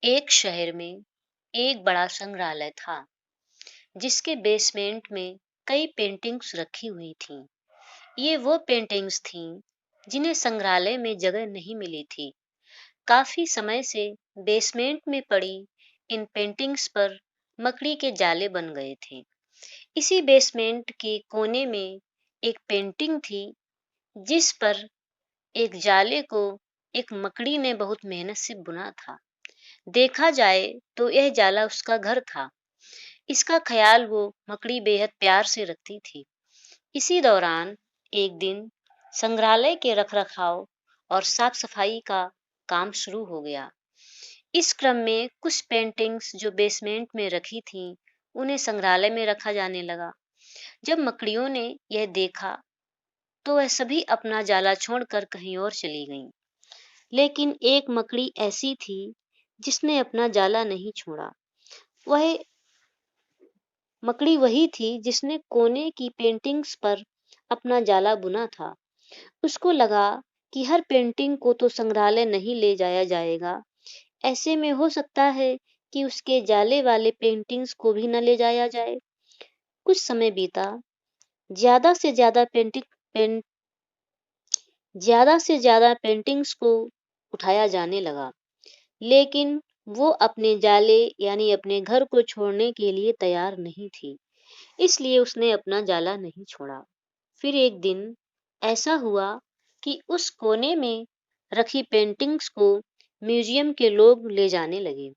एक शहर में एक बड़ा संग्रहालय था जिसके बेसमेंट में कई पेंटिंग्स रखी हुई थीं। ये वो पेंटिंग्स थीं जिन्हें संग्रहालय में जगह नहीं मिली थी। काफी समय से बेसमेंट में पड़ी इन पेंटिंग्स पर मकड़ी के जाले बन गए थे। इसी बेसमेंट के कोने में एक पेंटिंग थी जिस पर एक जाले को एक मकड़ी ने बहुत मेहनत से बुना था। देखा जाए तो यह जाला उसका घर था। इसका ख्याल वो मकड़ी बेहद प्यार से रखती थी। इसी दौरान एक दिन संग्रहालय के रखरखाव और साफ सफाई का काम शुरू हो गया। इस क्रम में कुछ पेंटिंग्स जो बेसमेंट में रखी थीं, उन्हें संग्रहालय में रखा जाने लगा। जब मकड़ियों ने यह देखा तो वह सभी अपना जाला छोड़कर कहीं और चली गईं। लेकिन एक मकड़ी ऐसी थी जिसने अपना जाला नहीं छोड़ा। वह मकड़ी वही थी जिसने कोने की पेंटिंग्स पर अपना जाला बुना था। उसको लगा कि हर पेंटिंग को तो संग्रहालय नहीं ले जाया जाएगा। ऐसे में हो सकता है कि उसके जाले वाले पेंटिंग्स को भी न ले जाया जाए। कुछ समय बीता। ज्यादा से ज्यादा पेन, ज्यादा से ज्यादा पेंटिंग्स को उठाया जाने लगा, लेकिन वो अपने जाले यानी अपने घर को छोड़ने के लिए तैयार नहीं थी। इसलिए उसने अपना जाला नहीं छोड़ा। फिर एक दिन ऐसा हुआ कि उस कोने में रखी पेंटिंग्स को म्यूजियम के लोग ले जाने लगे।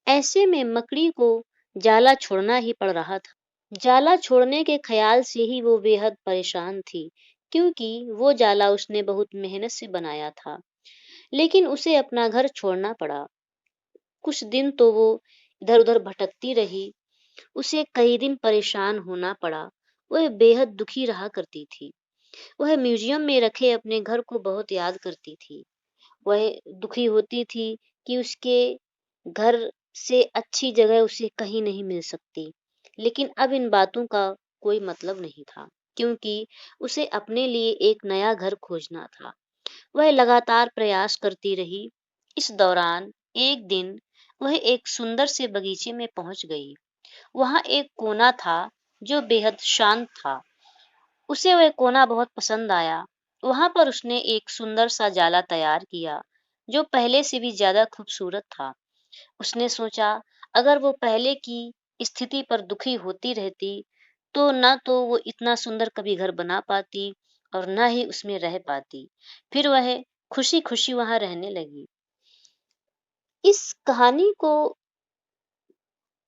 ऐसे में मकड़ी को जाला छोड़ना ही पड़ रहा था। जाला छोड़ने के ख्याल से ही वो बेहद परेशान थी, क्योंकि वो जाला उसने बहुत मेहनत से बनाया था। लेकिन उसे अपना घर छोड़ना पड़ा। कुछ दिन तो वो इधर-उधर भटकती रही। उसे कई दिन परेशान होना पड़ा। वह बेहद दुखी रहा करती थी। वह म्यूजियम में रखे अपने घर को बहुत याद करती थी। वह दुखी होती थी कि उसके घर से अच्छी जगह उसे कहीं नहीं मिल सकती। लेकिन अब इन बातों का कोई मतलब नहीं था, क्योंकि उसे अपने लिए एक नया घर खोजना था। वह लगातार प्रयास करती रही। इस दौरान एक दिन वह एक सुंदर से बगीचे में पहुंच गई। वहां एक कोना था जो बेहद शांत था। उसे वह कोना बहुत पसंद आया। वहां पर उसने एक सुंदर सा जाला तैयार किया, जो पहले से भी ज्यादा खूबसूरत था। उसने सोचा, अगर वो पहले की स्थिति पर दुखी होती रहती, तो न तो वो इतना सुंदर कभी घर बना पाती और न ही उसमें रह पाती। फिर वह खुशी-खुशी वहां रहने लगी। इस कहानी को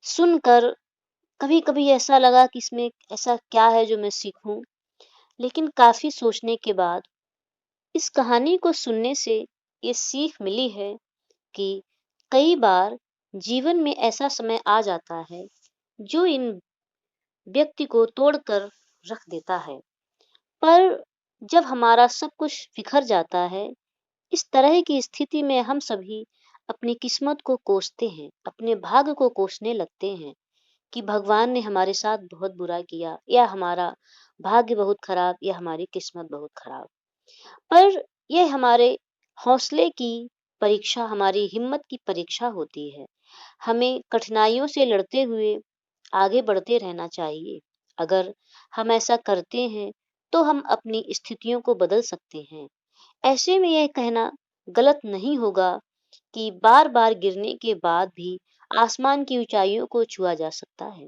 सुनकर कभी-कभी ऐसा लगा कि इसमें ऐसा क्या है जो मैं सीखूं, लेकिन काफी सोचने के बाद इस कहानी को सुनने से ये सीख मिली है कि कई बार जीवन में ऐसा समय आ जाता है जो इन व्यक्ति को तोड़कर रख देता है। पर जब हमारा सब कुछ बिखर जाता है, इस तरह की स्थिति में हम सभी अपनी किस्मत को कोसते हैं, अपने भाग्य को कोसने लगते हैं कि भगवान ने हमारे साथ बहुत बुरा किया, या हमारा भाग्य बहुत खराब, या हमारी किस्मत बहुत खराब। पर यह हमारे हौसले की परीक्षा, हमारी हिम्मत की परीक्षा होती है। हमें कठिनाइयों से लड़ते हुए आगे बढ़ते रहना चाहिए। अगर हम ऐसा करते हैं, तो हम अपनी स्थितियों को बदल सकते हैं। ऐसे में यह कहना गलत नहीं होगा कि बार-बार गिरने के बाद भी आसमान की ऊंचाइयों को छुआ जा सकता है।